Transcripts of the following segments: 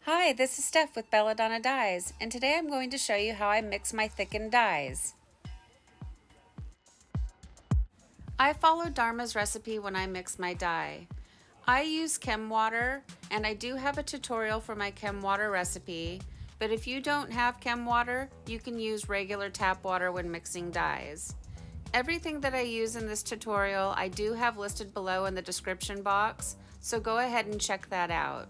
Hi, this is Steph with Belladonna Dyes, and today I'm going to show you how I mix my thickened dyes. I follow Dharma's recipe when I mix my dye. I use chem water, and I do have a tutorial for my chem water recipe, but if you don't have chem water, you can use regular tap water when mixing dyes. Everything that I use in this tutorial I do have listed below in the description box, so go ahead and check that out.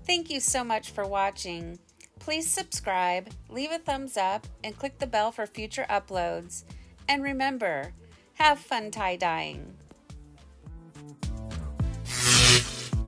Thank you so much for watching. Please subscribe, leave a thumbs up, and click the bell for future uploads. And remember, have fun tie-dyeing.